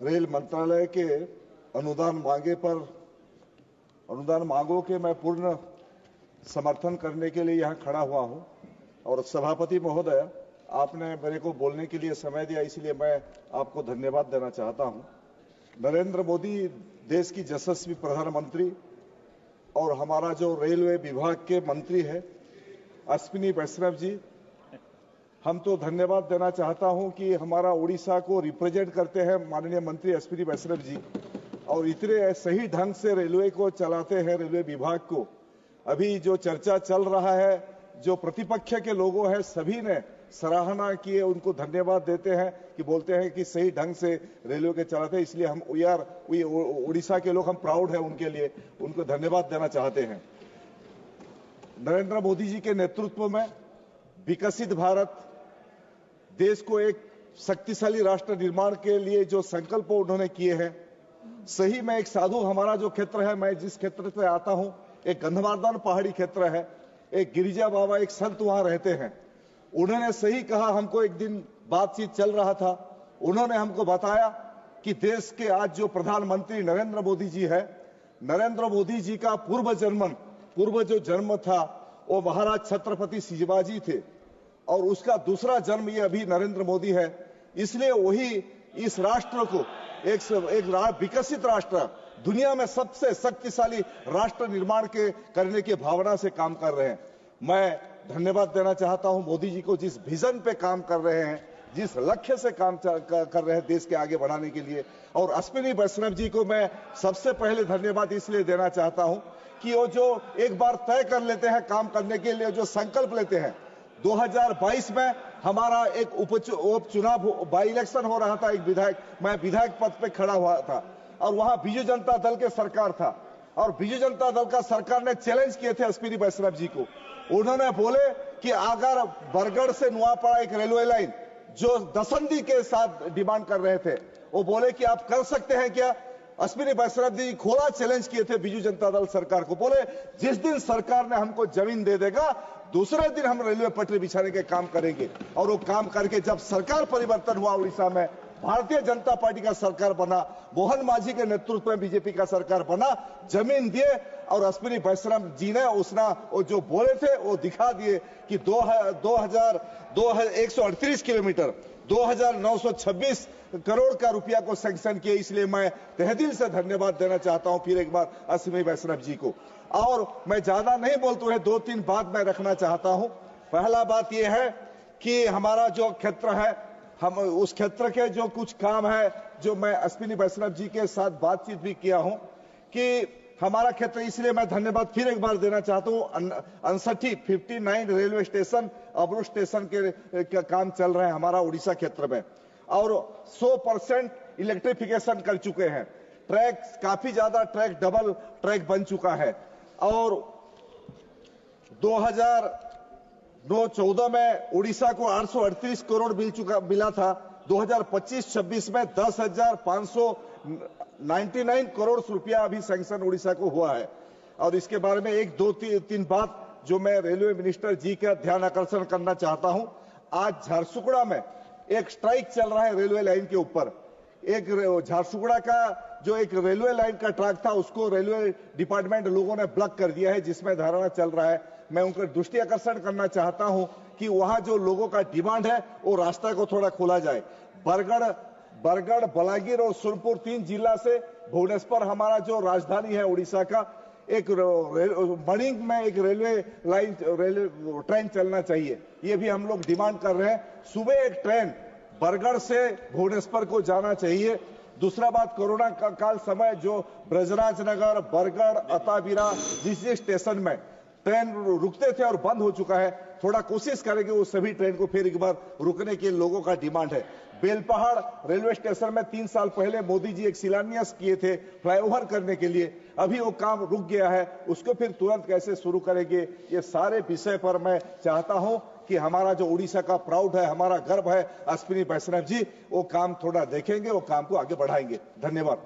Rail मंत्रालय के अनुदान मांगों के मैं पूर्ण समर्थन करने के लिए यहाँ खड़ा हुआ हूँ। और सभापति महोदय, आपने मेरे को बोलने के लिए समय दिया, इसलिए मैं आपको धन्यवाद देना चाहता हूँ। नरेंद्र मोदी देश की यशस्वी प्रधानमंत्री और हमारा जो रेलवे विभाग के मंत्री है अश्विनी वैष्णव जी, हम तो धन्यवाद देना चाहता हूं कि हमारा उड़ीसा को रिप्रेजेंट करते हैं माननीय मंत्री अश्विनी वैष्णव जी, और इतने सही ढंग से रेलवे को चलाते हैं, रेलवे विभाग को। अभी जो चर्चा चल रहा है, जो प्रतिपक्ष के लोगों हैं सभी ने सराहना किए, उनको धन्यवाद देते हैं कि बोलते हैं कि सही ढंग से रेलवे के चलाते हैं। इसलिए हम उड़ीसा के लोग हम प्राउड है उनके लिए, उनको धन्यवाद देना चाहते हैं। नरेंद्र मोदी जी के नेतृत्व में विकसित भारत, देश को एक शक्तिशाली राष्ट्र निर्माण के लिए जो संकल्प उन्होंने किए हैं, सही में एक साधु हमारा जो क्षेत्र है, मैं जिस क्षेत्र से आता हूं, एक गंधमार्दन पहाड़ी क्षेत्र है, एक गिरिजा बाबा एक संत वहां रहते हैं। उन्होंने सही कहा, हमको एक दिन बातचीत चल रहा था, उन्होंने हमको बताया कि देश के आज जो प्रधानमंत्री नरेंद्र मोदी जी है, नरेंद्र मोदी जी का पूर्व जो जन्म था वो महाराज छत्रपति शिवाजी थे, और उसका दूसरा जन्म ये अभी नरेंद्र मोदी है। इसलिए वही इस राष्ट्र को एक विकसित राष्ट्र, दुनिया में सबसे शक्तिशाली राष्ट्र निर्माण करने की भावना से काम कर रहे हैं। मैं धन्यवाद देना चाहता हूं मोदी जी को, जिस विजन पे काम कर रहे हैं, जिस लक्ष्य से काम कर रहे हैं देश के आगे बढ़ाने के लिए। और अश्विनी वैष्णव जी को मैं सबसे पहले धन्यवाद इसलिए देना चाहता हूं कि वो जो एक बार तय कर लेते हैं काम करने के लिए, जो संकल्प लेते हैं। 2022 में हमारा एक उपचुनाव बाई इलेक्शन हो रहा था, मैं विधायक पद पे खड़ा हुआ था, और वहां बीजू जनता दल के सरकार था, और बीजू जनता दल का सरकार ने चैलेंज किए थे अश्विनी वैष्णव जी को। उन्होंने बोले कि अगर बरगढ़ से नुआपाड़ा एक रेलवे लाइन जो दसंदी के साथ डिमांड कर रहे थे, वो बोले कि आप कर सकते हैं क्या। अश्विनी वैष्णव जी खोला चैलेंज किए थे बीजू जनता दल सरकार को, बोले जिस दिन सरकार ने हमको जमीन दे देगा, दूसरे दिन हम रेलवे पटरी बिछाने के काम करेंगे। और वो काम करके जब सरकार परिवर्तन हुआ उड़ीसा में, भारतीय जनता पार्टी का सरकार बना, मोहन मांझी के नेतृत्व में बीजेपी का सरकार बना, जमीन दिए, और अश्विनी वैष्णव जी ने वो जो बोले थे वो दिखा दिए कि 138 किलोमीटर 2926 करोड़ का रुपया को सैंक्शन किए। इसलिए मैं तहे दिल से धन्यवाद देना चाहता हूं फिर एक बार अश्विनी वैष्णव जी को। और मैं ज्यादा नहीं बोलता हूं, 2-3 बात मैं रखना चाहता हूं। पहला बात यह है कि हमारा जो क्षेत्र है, हम उस क्षेत्र के जो कुछ काम है, जो मैं अश्विनी वैष्णव जी के साथ बातचीत भी किया हूं कि हमारा क्षेत्र, इसलिए मैं धन्यवाद फिर एक बार देना चाहता हूं। 59 रेलवे स्टेशन, अब्रुष स्टेशन के काम चल रहे हैं हमारा उड़ीसा क्षेत्र में, और 100% इलेक्ट्रिफिकेशन कर चुके हैं। ट्रैक काफी ज्यादा डबल ट्रैक बन चुका है। और 2009-14 में उड़ीसा को 838 करोड़ मिला था। 2025-26 में 10,599 करोड़ रुपया अभी सैंक्शन उड़ीसा को हुआ है। और इसके बारे में 1-2-3 बात जो मैं रेलवे मिनिस्टर जी का ध्यान आकर्षण करना चाहता हूं। आज झारसुगुड़ा में एक स्ट्राइक चल रहा है रेलवे लाइन के ऊपर। एक झारसुगुड़ा का जो एक रेलवे लाइन का ट्रैक था, उसको रेलवे डिपार्टमेंट लोगों ने ब्लॉक कर दिया है, जिसमें धारणा चल रहा है। मैं उनका दृष्टि आकर्षण करना चाहता हूं कि वहां जो लोगों का डिमांड है वो रास्ता को थोड़ा खोला जाए। बरगढ़, बलागीर और सोनपुर 3 जिला से भुवनेश्वर हमारा जो राजधानी है उड़ीसा का, एक मणिंग में एक रेलवे ट्रेन चलना चाहिए। ये भी हम लोग डिमांड कर रहे हैं। सुबह एक ट्रेन बरगढ़ से भुवनेश्वर को जाना चाहिए। दूसरा बात, कोरोना काल समय जो ब्रजराज नगर, बरगढ़, अताबीरा जिस स्टेशन में ट्रेन रुकते थे और बंद हो चुका है, थोड़ा कोशिश करेंगे वो सभी ट्रेन को फिर एक बार रुकने के लोगों का डिमांड है। बेलपहाड़ रेलवे स्टेशन में 3 साल पहले मोदी जी एक शिलान्यास किए थे फ्लाईओवर करने के लिए, अभी वो काम रुक गया है, उसको फिर तुरंत कैसे शुरू करेंगे। ये सारे विषय पर मैं चाहता हूं कि हमारा जो उड़ीसा का प्राउड है, हमारा गर्व है अश्विनी वैष्णव जी, वो काम थोड़ा देखेंगे, वो काम को आगे बढ़ाएंगे। धन्यवाद।